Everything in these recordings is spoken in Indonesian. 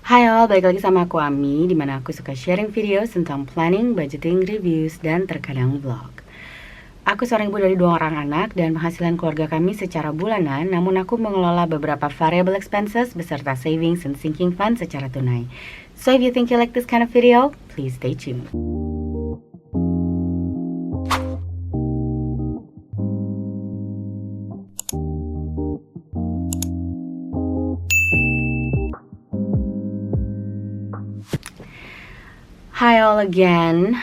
Hai all, balik lagi sama aku Ami, dimana aku suka sharing video tentang planning, budgeting, reviews, dan terkadang vlog. Aku seorang ibu dari 2 orang anak dan penghasilan keluarga kami secara bulanan, namun aku mengelola beberapa variable expenses beserta savings and sinking fund secara tunai. So if you think you like this kind of video, please stay tuned. Hi all again.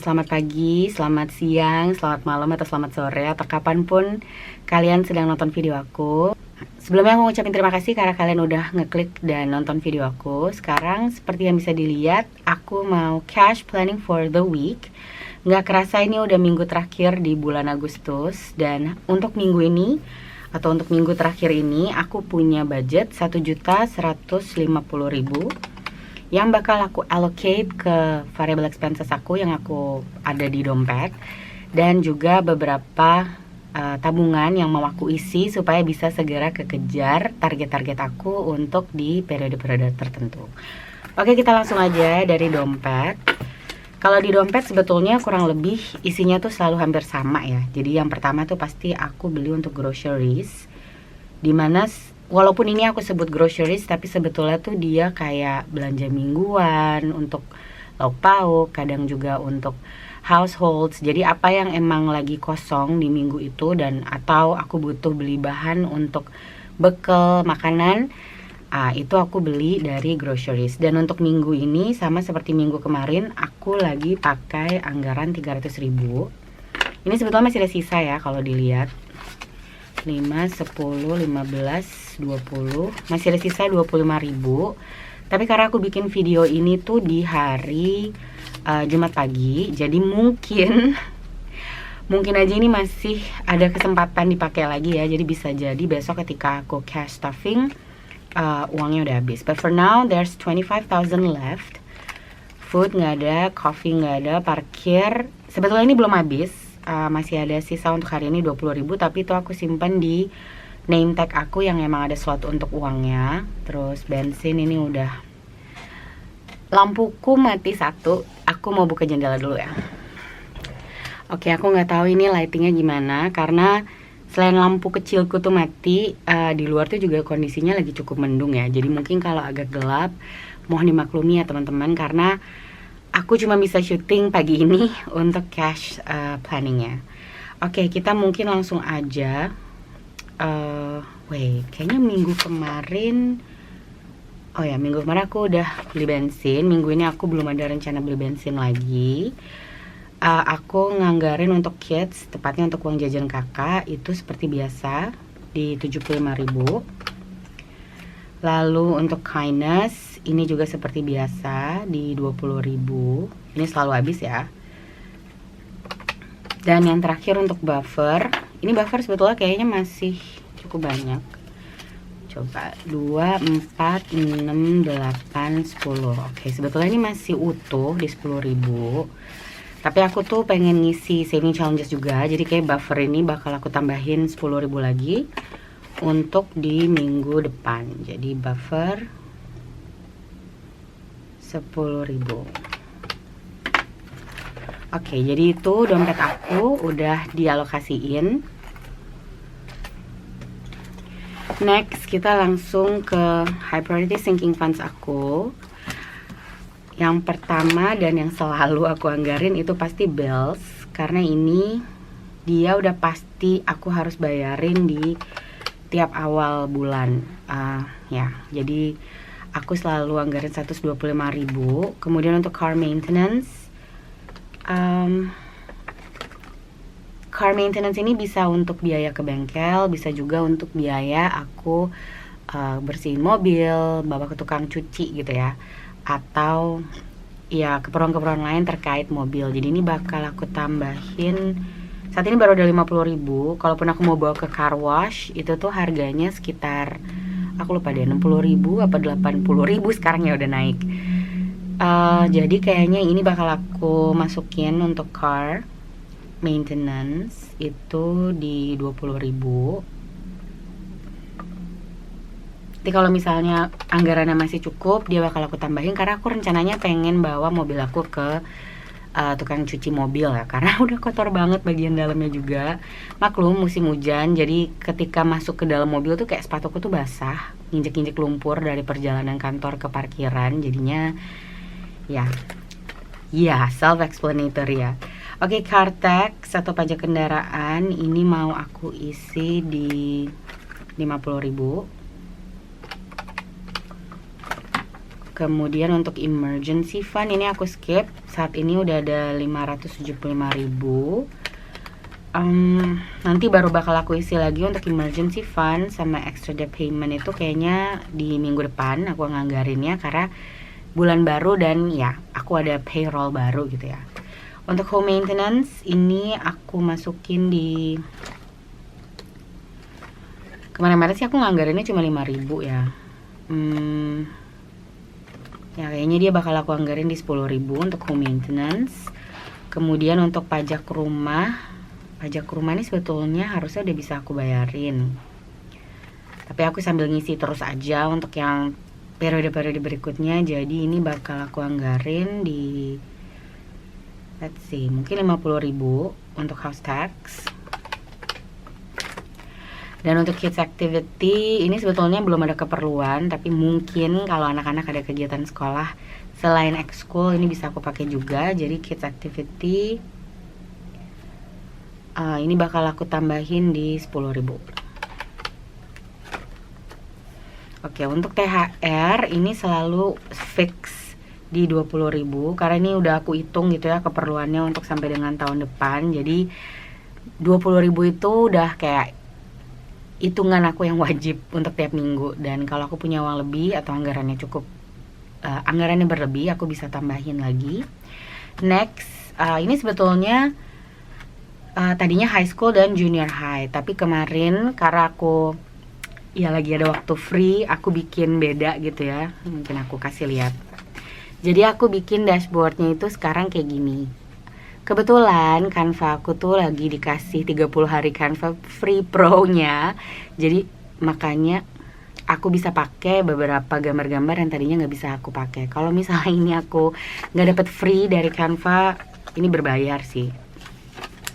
Selamat pagi, selamat siang, selamat malam, atau selamat sore, atau kapanpun kalian sedang nonton video aku. Sebelumnya aku ngucapin terima kasih karena kalian udah ngeklik dan nonton video aku. Sekarang seperti yang bisa dilihat, aku mau cash planning for the week. Nggak kerasa ini udah minggu terakhir di bulan Agustus. Dan untuk minggu ini, atau untuk minggu terakhir ini, aku punya budget 1.150.000 yang bakal aku allocate ke variable expenses aku yang aku ada di dompet, dan juga beberapa tabungan yang mau aku isi supaya bisa segera kekejar target-target aku untuk di periode-periode tertentu. Oke, kita langsung aja dari dompet. Kalau di dompet sebetulnya kurang lebih isinya tuh selalu hampir sama ya. Jadi yang pertama tuh pasti aku beli untuk groceries, dimana walaupun ini aku sebut groceries, tapi sebetulnya tuh dia kayak belanja mingguan untuk lauk pauk, kadang juga untuk households. Jadi apa yang emang lagi kosong di minggu itu dan atau aku butuh beli bahan untuk bekal makanan, itu aku beli dari groceries. Dan untuk minggu ini sama seperti minggu kemarin, aku lagi pakai anggaran 300.000. Ini sebetulnya masih ada sisa ya kalau dilihat. 5, 10, 15, 20, masih ada sisa 25.000. Tapi karena aku bikin video ini tuh di hari Jumat pagi, jadi mungkin aja ini masih ada kesempatan dipakai lagi ya. Jadi bisa jadi besok ketika aku cash stuffing, uangnya udah habis. But for now there's 25,000 left. Food nggak ada, coffee nggak ada, parkir sebetulnya ini belum habis. Masih ada sisa untuk hari ini 20.000, tapi itu aku simpan di name tag aku yang emang ada slot untuk uangnya. Terus bensin ini udah, lampuku mati satu, aku mau buka jendela dulu ya. Oke, aku nggak tahu ini lightingnya gimana karena selain lampu kecilku tuh mati, di luar tuh juga kondisinya lagi cukup mendung ya. Jadi mungkin kalau agak gelap mohon dimaklumi ya teman-teman, karena aku cuma bisa syuting pagi ini untuk cash planningnya. Oke, kita mungkin langsung aja. Kayaknya minggu kemarin aku udah beli bensin. Minggu ini aku belum ada rencana beli bensin lagi. Aku nganggarin untuk kids, tepatnya untuk uang jajan kakak, itu seperti biasa di 75.000. Lalu untuk kindness ini juga seperti biasa di 20.000. Ini selalu habis ya. Dan yang terakhir untuk buffer, ini buffer sebetulnya kayaknya masih cukup banyak. Coba 2, 4, 6, 8, 10. Oke, sebetulnya ini masih utuh di 10.000. Tapi aku tuh pengen ngisi saving challenges juga. Jadi kayak buffer ini bakal aku tambahin 10.000 lagi untuk di minggu depan. Jadi buffer 10.000. Oke, jadi itu dompet aku udah dialokasiin. Next, kita langsung ke high priority sinking funds aku. Yang pertama dan yang selalu aku anggarin itu pasti bills, karena ini dia udah pasti aku harus bayarin di tiap awal bulan. Jadi aku selalu anggarin 125.000. Kemudian untuk car maintenance, ini bisa untuk biaya ke bengkel, bisa juga untuk biaya aku bersihin mobil, bawa ke tukang cuci gitu ya, atau ya keperluan-keperluan lain terkait mobil. Jadi ini bakal aku tambahin. Saat ini baru ada 50.000. Kalaupun aku mau bawa ke car wash, itu tuh harganya sekitar, aku lupa deh, 60.000 apa 80.000 sekarang ya udah naik. Jadi kayaknya ini bakal aku masukin untuk car maintenance itu di 20.000. Nanti kalau misalnya anggarannya masih cukup, dia bakal aku tambahin, karena aku rencananya pengen bawa mobil aku ke tukang cuci mobil ya, karena udah kotor banget bagian dalamnya juga. Maklum musim hujan, jadi ketika masuk ke dalam mobil tuh kayak sepatuku tuh basah, injek-injek lumpur dari perjalanan kantor ke parkiran. Jadinya ya self explanatory ya. Oke, car tax atau pajak kendaraan ini mau aku isi di 50.000. Kemudian untuk emergency fund ini aku skip. Saat ini udah ada 575.000. Nanti baru bakal aku isi lagi untuk emergency fund sama extra debt payment itu kayaknya di minggu depan aku nganggarinnya, karena bulan baru dan ya aku ada payroll baru gitu ya. Untuk home maintenance ini aku masukin di kemarin-kemarin sih aku nganggarinnya cuma 5.000 ya. Ya kayaknya dia bakal aku anggarin di 10.000 untuk home maintenance. Kemudian untuk pajak rumah ini sebetulnya harusnya udah bisa aku bayarin, tapi aku sambil ngisi terus aja untuk yang periode-periode berikutnya. Jadi ini bakal aku anggarin di let's see, mungkin 50.000 untuk house tax. Dan untuk kids activity ini sebetulnya belum ada keperluan, tapi mungkin kalau anak-anak ada kegiatan sekolah selain ekskul ini bisa aku pakai juga. Jadi kids activity ini bakal aku tambahin di 10.000. Oke, untuk THR ini selalu fix di 20.000, karena ini udah aku hitung gitu ya keperluannya untuk sampai dengan tahun depan. Jadi 20.000 itu udah kayak hitungan aku yang wajib untuk tiap minggu. Dan kalau aku punya uang lebih atau anggarannya cukup, anggarannya berlebih, aku bisa tambahin lagi. Next, ini sebetulnya tadinya high school dan junior high, tapi kemarin karena aku ya lagi ada waktu free, aku bikin beda gitu ya. Mungkin aku kasih lihat. Jadi aku bikin dashboardnya itu sekarang kayak gini. Kebetulan Canva aku tuh lagi dikasih 30 hari Canva free pro-nya. Jadi makanya aku bisa pakai beberapa gambar-gambar yang tadinya nggak bisa aku pakai. Kalau misalnya ini aku nggak dapet free dari Canva, ini berbayar sih.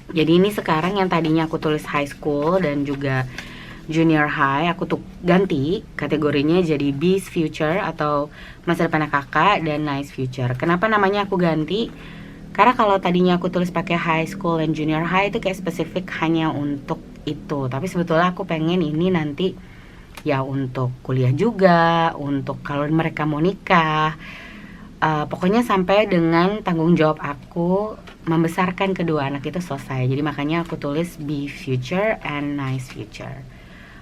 Jadi ini sekarang yang tadinya aku tulis high school dan juga junior high, aku tuh ganti kategorinya jadi Beast Future atau masa depan kakak dan Nice Future. Kenapa namanya aku ganti? Karena kalau tadinya aku tulis pakai high school dan junior high itu kayak spesifik hanya untuk itu. Tapi sebetulnya aku pengen ini nanti ya untuk kuliah juga, untuk kalau mereka mau nikah. Pokoknya sampai dengan tanggung jawab aku membesarkan kedua anak itu selesai. Jadi makanya aku tulis Be Future and Nice Future.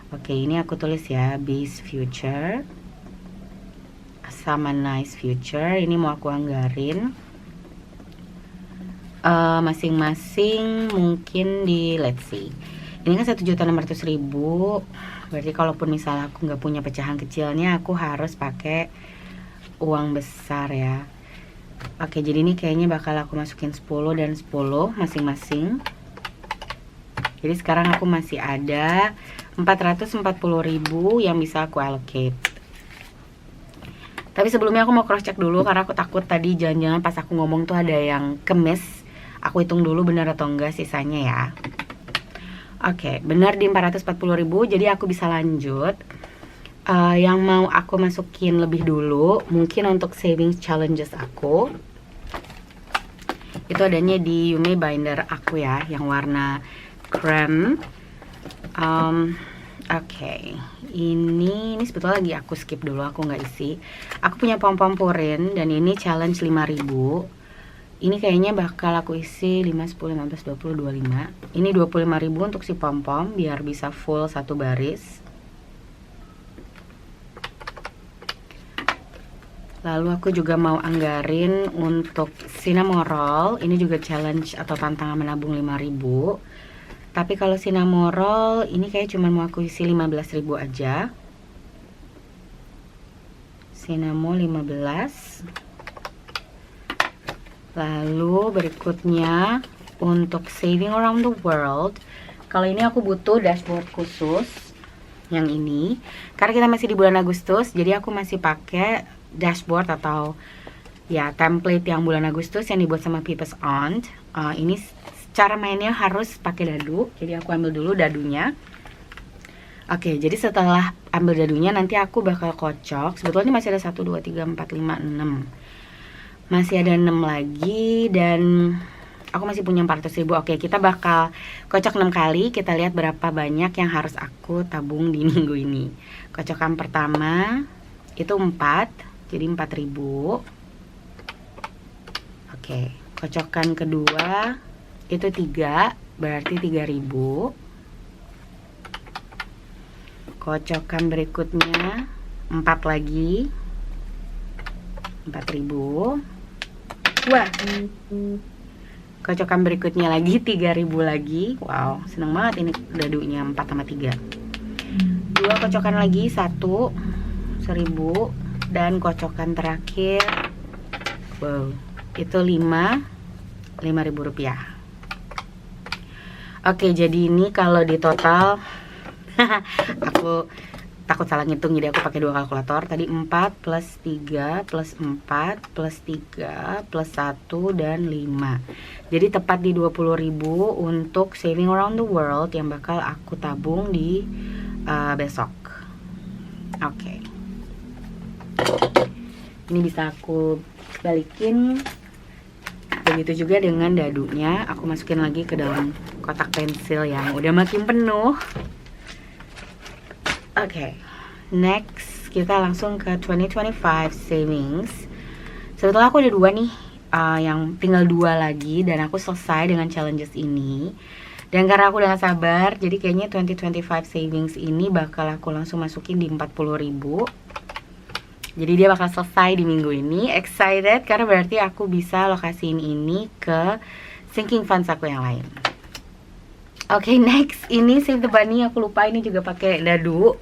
Oke, ini aku tulis ya Be's Future sama Nice Future. Ini mau aku anggarin masing-masing mungkin di let's see, ini kan 1.600.000. Berarti kalaupun misalnya aku nggak punya pecahan kecilnya, aku harus pakai uang besar ya. Oke, jadi ini kayaknya bakal aku masukin 10 dan 10 masing-masing. Jadi sekarang aku masih ada 440.000 yang bisa aku allocate. Tapi sebelumnya aku mau cross check dulu, karena aku takut tadi jangan-jangan pas aku ngomong tuh ada yang kemis. Aku hitung dulu benar atau enggak sisanya ya. Oke, benar di 440.000, jadi aku bisa lanjut. Yang mau aku masukin lebih dulu mungkin untuk savings challenges aku. Itu adanya di Yume binder aku ya, yang warna krem. Oke, ini sebetulnya lagi aku skip dulu, aku nggak isi. Aku punya pom-pom purin dan ini challenge 5.000. Ini kayaknya bakal aku isi 5, 10, 15, 20, 25. Ini 25.000 untuk si pom-pom biar bisa full satu baris. Lalu aku juga mau anggarin untuk cinnamon roll. Ini juga challenge atau tantangan menabung 5.000. Tapi kalau cinnamon roll ini kayak cuma mau aku isi 15.000 aja. Cinnamon 15. Lalu berikutnya untuk saving around the world. Kalau ini aku butuh dashboard khusus. yang ini. Karena kita masih di bulan Agustus, jadi aku masih pakai dashboard atau ya template yang bulan Agustus yang dibuat sama People's Aunt. Ini cara mainnya harus pakai dadu. Jadi aku ambil dulu dadunya. Oke, jadi setelah ambil dadunya nanti aku bakal kocok. Sebetulnya masih ada 1, 2, 3, 4, 5, 6. Masih ada 6 lagi dan aku masih punya 400.000. Oke, kita bakal kocok 6 kali. Kita lihat berapa banyak yang harus aku tabung di minggu ini. Kocokan pertama itu 4, jadi 4.000. Oke, kocokan kedua itu 3, berarti 3.000. Kocokan berikutnya 4 lagi, 4.000. Wah, kocokan berikutnya lagi 3.000 lagi. Wow, seneng banget ini dadunya 4 sama 3. 2 kocokan lagi, 1, 1.000. Dan kocokan terakhir, wow, itu 5.000 rupiah. Oke, jadi ini kalau di total aku takut salah ngitung, jadi aku pakai 2 kalkulator. Tadi 4 plus 3 plus 4 plus 3 plus 1 dan 5. Jadi tepat di 20.000 untuk saving around the world yang bakal aku tabung di besok. Oke. Ini bisa aku balikin. Begitu juga dengan dadunya. Aku masukin lagi ke dalam kotak pensil yang udah makin penuh. Oke, next kita langsung ke 2025 savings. Sebetulnya aku ada 2 nih, yang tinggal 2 lagi dan aku selesai dengan challenges ini. Dan karena aku udah gak sabar, jadi kayaknya 2025 savings ini bakal aku langsung masukin di 40.000. Jadi dia bakal selesai di minggu ini. Excited karena berarti aku bisa lokasiin ini ke sinking funds aku yang lain. Oke, next ini Save the Bunny. Aku lupa ini juga pakai dadu.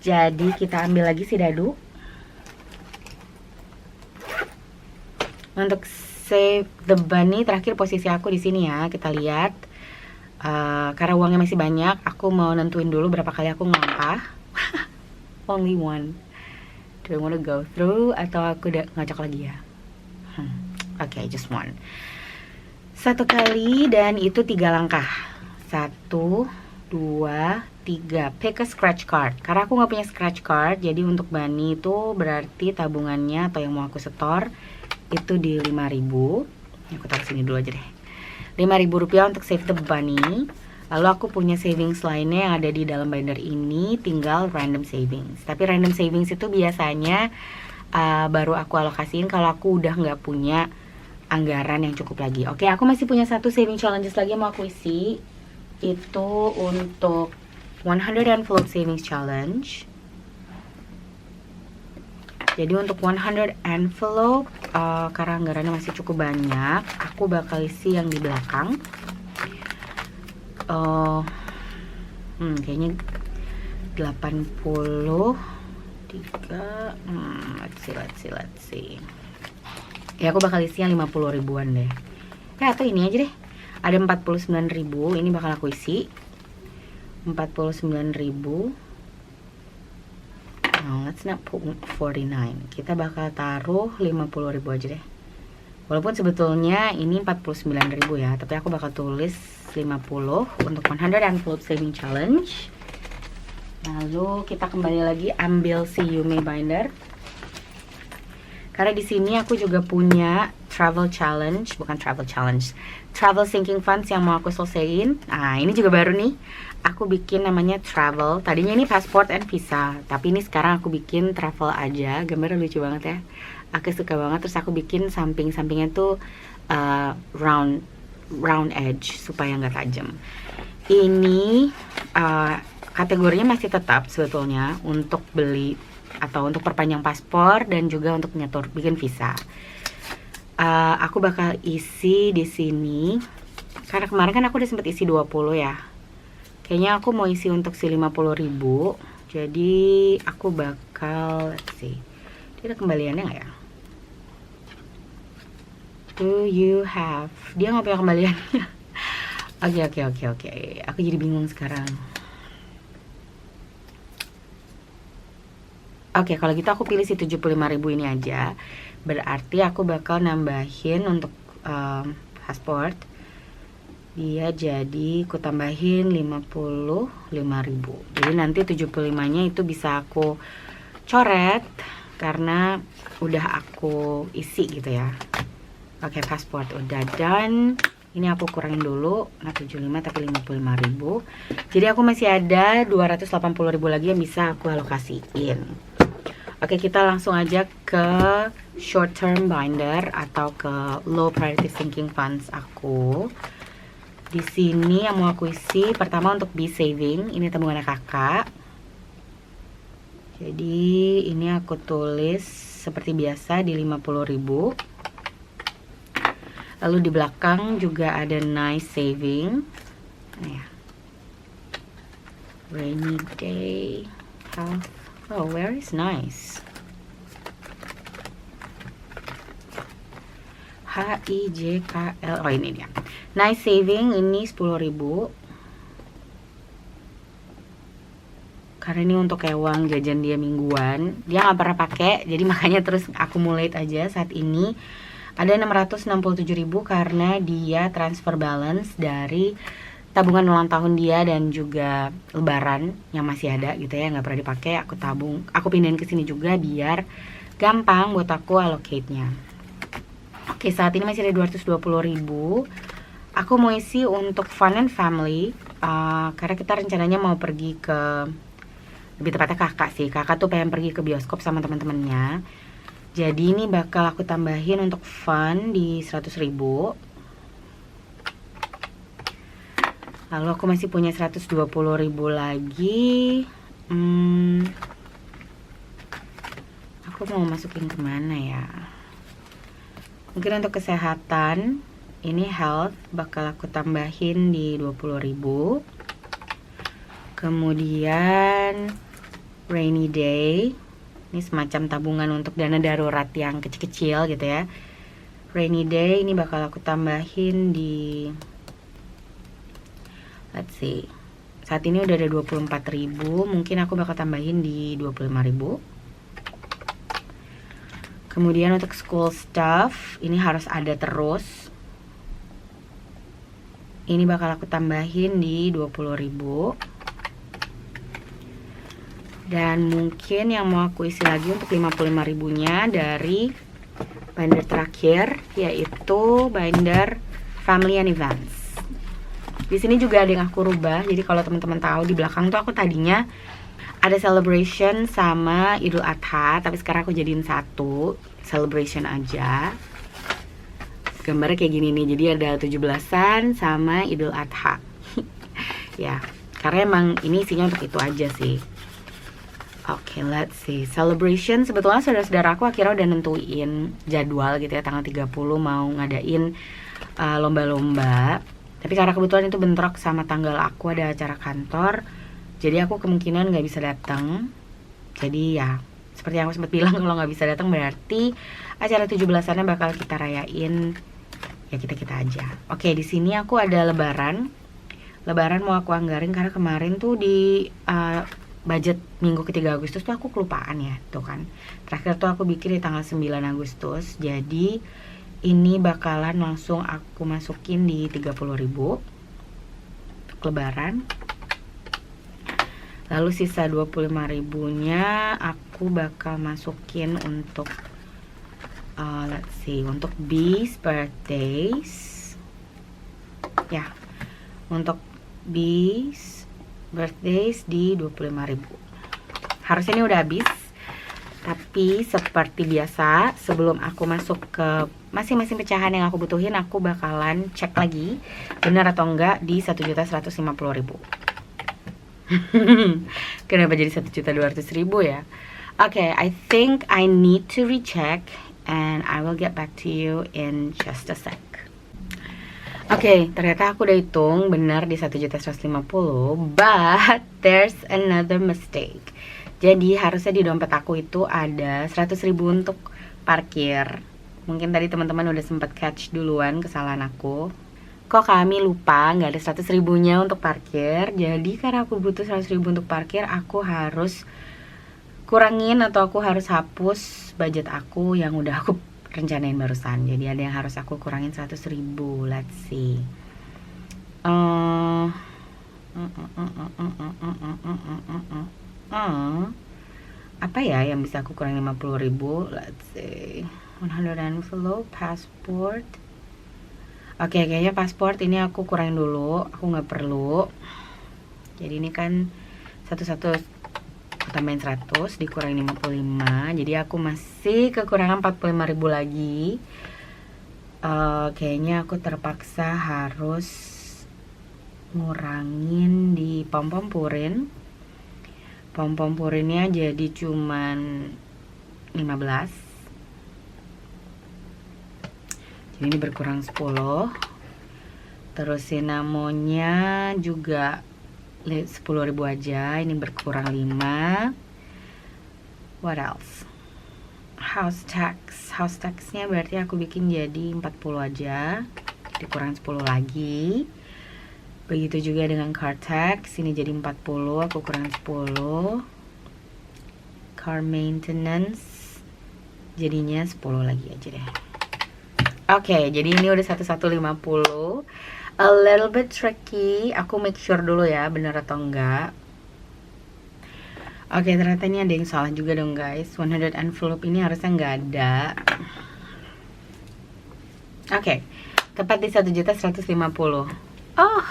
Jadi kita ambil lagi si dadu. Untuk Save the Bunny terakhir posisi aku di sini ya. Kita lihat. Karena uangnya masih banyak, aku mau nentuin dulu berapa kali aku ngelangkah. Only one. Do I wanna go through atau aku udah ngacak lagi ya? Oke, just one. 1 kali dan itu 3 langkah. 1, 2, 3. Pick a scratch card. Karena aku nggak punya scratch card, jadi untuk Bunny itu berarti tabungannya atau yang mau aku setor itu di 5.000. Aku taruh sini dulu aja deh. 5.000 rupiah untuk Save the Bunny. Lalu aku punya savings lainnya yang ada di dalam binder ini, tinggal random savings. Tapi random savings itu biasanya baru aku alokasiin kalau aku udah nggak punya anggaran yang cukup lagi. Oke, aku masih punya 1 saving challenges lagi yang mau aku isi. Itu untuk 100 envelope savings challenge. Jadi untuk 100 envelope, karena anggarannya masih cukup banyak, aku bakal isi yang di belakang. Kayaknya 83. Let's see. Ya aku bakal isi yang 50 ribuan deh. Ya atau ini aja deh. Ada 49.000, ini bakal aku isi 49.000. Let's not put 49. Kita bakal taruh 50.000 aja deh. Walaupun sebetulnya ini 49.000 ya, tapi aku bakal tulis 50 untuk 100 envelope saving challenge. Lalu kita kembali lagi ambil si Yume binder. Karena di sini aku juga punya travel sinking funds yang mau aku selesaiin. Nah, ini juga baru nih. Aku bikin namanya travel. Tadinya ini passport and visa, tapi ini sekarang aku bikin travel aja. Gambarnya lucu banget ya. Aku suka banget. Terus aku bikin samping-sampingnya tuh round edge supaya nggak tajam. Ini kategorinya masih tetap sebetulnya untuk beli atau untuk perpanjang paspor dan juga untuk nyetor bikin visa. Aku bakal isi di sini karena kemarin kan aku udah sempet isi 20 ya. Kayaknya aku mau isi untuk si 50.000. Jadi aku bakal let's see. Dia ada kembaliannya nggak ya? Do you have? Dia nggak punya kembaliannya. Oke. Aku jadi bingung sekarang. Oke, kalau gitu aku pilih si 75.000 ini aja. Berarti aku bakal nambahin untuk pasport. Dia jadi aku tambahin 55.000. Jadi nanti 75-nya itu bisa aku coret karena udah aku isi gitu ya. Oke, pasport udah done. Ini aku kurangin dulu, nah 75 tapi 55.000. Jadi aku masih ada 280.000 lagi yang bisa aku alokasiin. Oke, kita langsung aja ke short term binder atau ke low priority sinking funds aku. Di sini yang mau aku isi pertama untuk be saving, ini tabungannya kakak. Jadi ini aku tulis seperti biasa di 50.000. Lalu di belakang juga ada nice saving. Nah ya. Rainy day. Oh, where is nice? HIJKL. Oh, ini dia. Nice saving ini 10.000. Karena ini untuk kayak uang jajan dia mingguan. Dia nggak pernah pakai, jadi makanya terus accumulate aja saat ini. Ada 667.000 karena dia transfer balance dari tabungan ulang tahun dia dan juga lebaran yang masih ada gitu ya, nggak pernah dipakai. Aku pindahin ke sini juga biar gampang buat aku allocate-nya. Oke, saat ini masih ada 220.000. Aku mau isi untuk fun and family, karena kita rencananya mau pergi ke, lebih tepatnya kakak sih. Kakak tuh pengen pergi ke bioskop sama teman-temannya. Jadi ini bakal aku tambahin untuk fun di 100.000. Lalu aku masih punya 120.000 lagi. Aku mau masukin kemana ya? Mungkin untuk kesehatan, ini health bakal aku tambahin di 20.000. Kemudian rainy day, ini semacam tabungan untuk dana darurat yang kecil-kecil gitu ya. Rainy day ini bakal aku tambahin di, let's see, saat ini udah ada 24.000, mungkin aku bakal tambahin di 25.000. Kemudian untuk school stuff, ini harus ada terus. Ini bakal aku tambahin di 20.000. Dan mungkin yang mau aku isi lagi untuk 55.000-nya dari binder terakhir, yaitu binder family and events. Di sini juga ada yang aku rubah. Jadi kalau teman-teman tahu, di belakang tuh aku tadinya ada celebration sama Idul Adha, tapi sekarang aku jadiin satu celebration aja. Gambarnya kayak gini nih. Jadi ada 17-an sama Idul Adha. Ya, karena emang ini isinya untuk itu aja sih. Oke, let's see. Celebration, sebetulnya saudara-saudara aku akhirnya udah nentuin jadwal gitu ya, tanggal 30 mau ngadain lomba-lomba. Tapi karena kebetulan itu bentrok sama tanggal aku ada acara kantor, jadi aku kemungkinan nggak bisa datang. Jadi ya, seperti yang aku sempat bilang, kalau nggak bisa datang berarti acara 17-annya bakal kita rayain ya kita-kita aja. Oke, di sini aku ada lebaran. Lebaran mau aku anggarin karena kemarin tuh di budget minggu ke-3 Agustus tuh aku kelupaan ya, tuh kan. Terakhir tuh aku bikin di tanggal 9 Agustus. Jadi ini bakalan langsung aku masukin di 30.000 untuk lebaran. Lalu sisa 25.000-nya aku bakal masukin untuk let's see, untuk B's birthdays. Ya, untuk B's birthdays di 25.000. Harusnya ini udah habis. Tapi seperti biasa, sebelum aku masuk ke masing-masing pecahan yang aku butuhin, aku bakalan cek lagi benar atau enggak di 1.150.000. Kenapa jadi 1.200.000 ya? Okay, I think I need to recheck and I will get back to you in just a sec. Oke, ternyata aku udah hitung benar di 1.150.000, but there's another mistake. Jadi harusnya di dompet aku itu ada 100.000 untuk parkir. Mungkin tadi teman-teman udah sempat catch duluan kesalahan aku. Kok kami lupa nggak ada 100.000-nya untuk parkir. Jadi karena aku butuh 100.000 untuk parkir, aku harus kurangin atau aku harus hapus budget aku yang udah aku rencanain barusan. Jadi ada yang harus aku kurangin 100.000. Let's see. Apa ya yang bisa aku kurangin 50.000? Let's see. 100 envelope, passport. Oke, kayaknya pasport ini aku kurangin dulu. Aku nggak perlu. Jadi ini kan satu-satu tambahin 100 dikurangin 55. Jadi aku masih kekurangan 45.000 lagi. Kayaknya aku terpaksa harus ngurangin di pom-pom purin. Pom-pom purinnya jadi cuman 15. Jadi ini berkurang 10. Terus cinamonnya juga 10.000 aja, ini berkurang 5. What else? House taxnya berarti aku bikin jadi 40 aja, dikurang 10 lagi. Begitu juga dengan car tax, ini jadi 40, aku kurang 10. Car maintenance jadinya 10 lagi aja deh. Oke, jadi ini udah 1150. A little bit tricky. Aku make sure dulu ya bener atau enggak. Oke, ternyata ini ada yang salah juga dong guys. 100 envelope ini harusnya nggak ada. Oke, tepat di 1.150.000. Oh,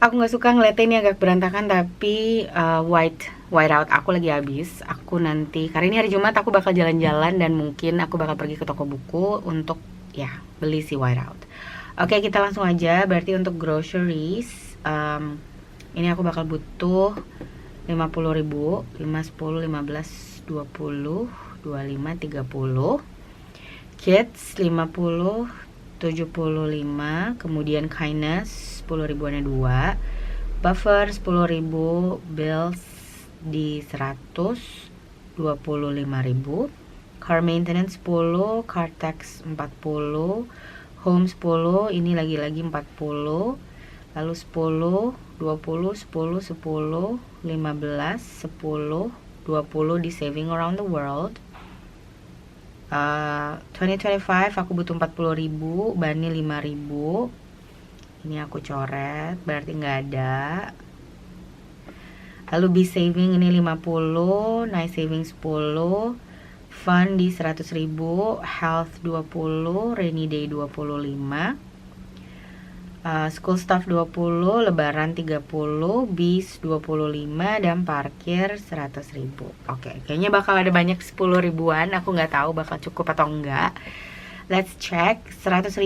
aku nggak suka ngeliatnya ini agak berantakan, tapi white out aku lagi habis. Aku nanti, karena ini hari Jumat, aku bakal jalan-jalan dan mungkin aku bakal pergi ke toko buku untuk ya beli si white out. Oke, kita langsung aja. Berarti untuk groceries, ini aku bakal butuh 50.000, 5, 10, 15, 20, 25, 30. Kids 50, 75. Kemudian kindness 10.000-annya 2. Buffer 10.000. Bills di 100, 25.000. Car maintenance 10. Car tax 40. Home 10, ini lagi-lagi 40. Lalu 10, 20, 10, 10, 15, 10, 20 di saving around the world. 2025 aku butuh 40.000, Bani 5.000. Ini aku coret, berarti nggak ada. Lalu be saving ini 50, night saving 10. Fund di 100.000, health 20, rainy day 25, school stuff 20, lebaran 30, bis 25, dan parkir 100.000. Oke, kayaknya bakal ada banyak 10.000-an, aku nggak tahu bakal cukup atau enggak. Let's check. 100.000,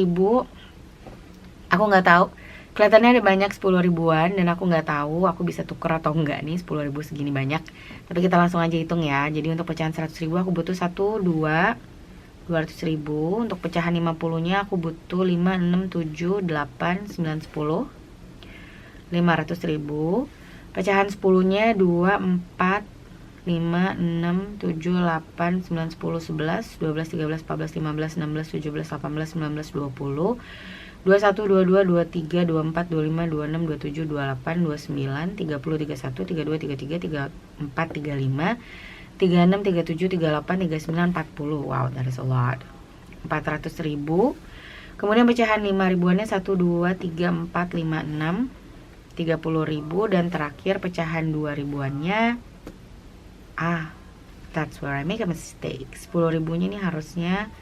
aku nggak tahu. Kelihatannya ada banyak 10.000-an dan aku nggak tahu aku bisa tuker atau enggak nih 10.000 segini banyak. Tapi kita langsung aja hitung ya. Jadi untuk pecahan 100.000 aku butuh 1, 2, 200.000. Untuk pecahan 50-nya aku butuh 5, 6, 7, 8, 9, 10. 500.000. Pecahan 10-nya 2, 4, 5, 6, 7, 8, 9, 10, 11, 12, 13, 14, 15, 16, 17, 18, 19, 20. 21, 22, 23, 24, 25, 26, 27, 28, 29, 30, 31, 32, 33, 34, 35, 36, 37, 38, 39, 40. Wow, that is a lot. 400.000. Kemudian pecahan 5.000-annya 1, 2, 3, 4, 5, 6, 30.000. Dan terakhir pecahan 2.000-annya, that's where I make a mistake. 10.000-nya ini harusnya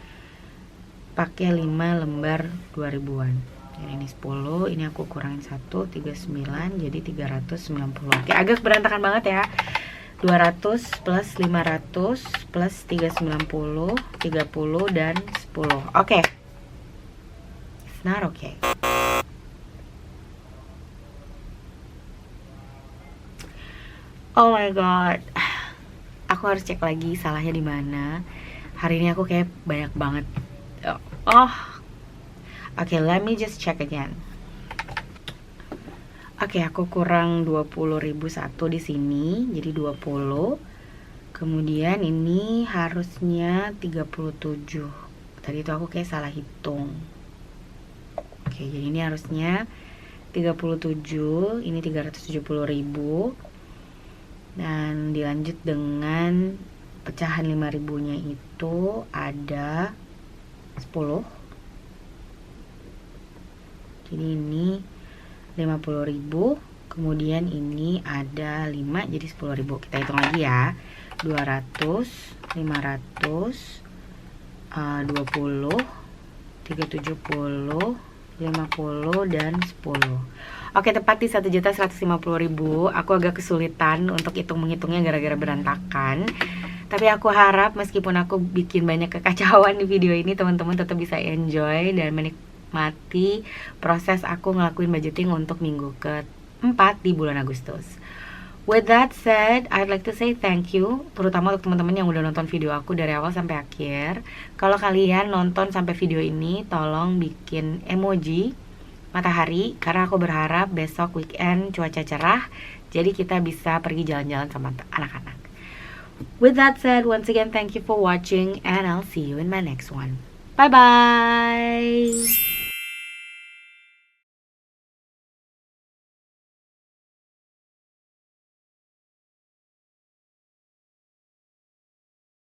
pakai 5 lembar 2000-an. Jadi ini 10, ini aku kurangin 1, 39, jadi 390. Oke, agak berantakan banget ya. 200 plus 500 plus 390, 30 dan 10. Oke. It's not okay. Oh my god. Aku harus cek lagi salahnya di mana. Hari ini aku kayak banyak banget. Oke, let me just check again. Oke, aku kurang 20.001 di sini, jadi 20. Kemudian ini harusnya 37. Tadi itu aku kayak salah hitung. Oke, jadi ini harusnya 37, ini 370.000. Dan dilanjut dengan pecahan 5.000 nya itu ada 10. Jadi ini 50.000, kemudian ini ada 5, jadi 10.000. Kita hitung lagi ya. 200, 500, 20, 370, 50, dan 10. Oke, tepat di 1.150.000. Aku agak kesulitan untuk menghitungnya gara-gara berantakan. Tapi aku harap meskipun aku bikin banyak kekacauan di video ini, teman-teman tetap bisa enjoy dan menikmati proses aku ngelakuin budgeting untuk minggu ke-4 di bulan Agustus. With that said, I'd like to say thank you, terutama untuk teman-teman yang udah nonton video aku dari awal sampai akhir. Kalau kalian nonton sampai video ini, tolong bikin emoji matahari, karena aku berharap besok weekend cuaca cerah, jadi kita bisa pergi jalan-jalan sama anak-anak. With that said, once again, thank you for watching, and I'll see you in my next one. Bye-bye!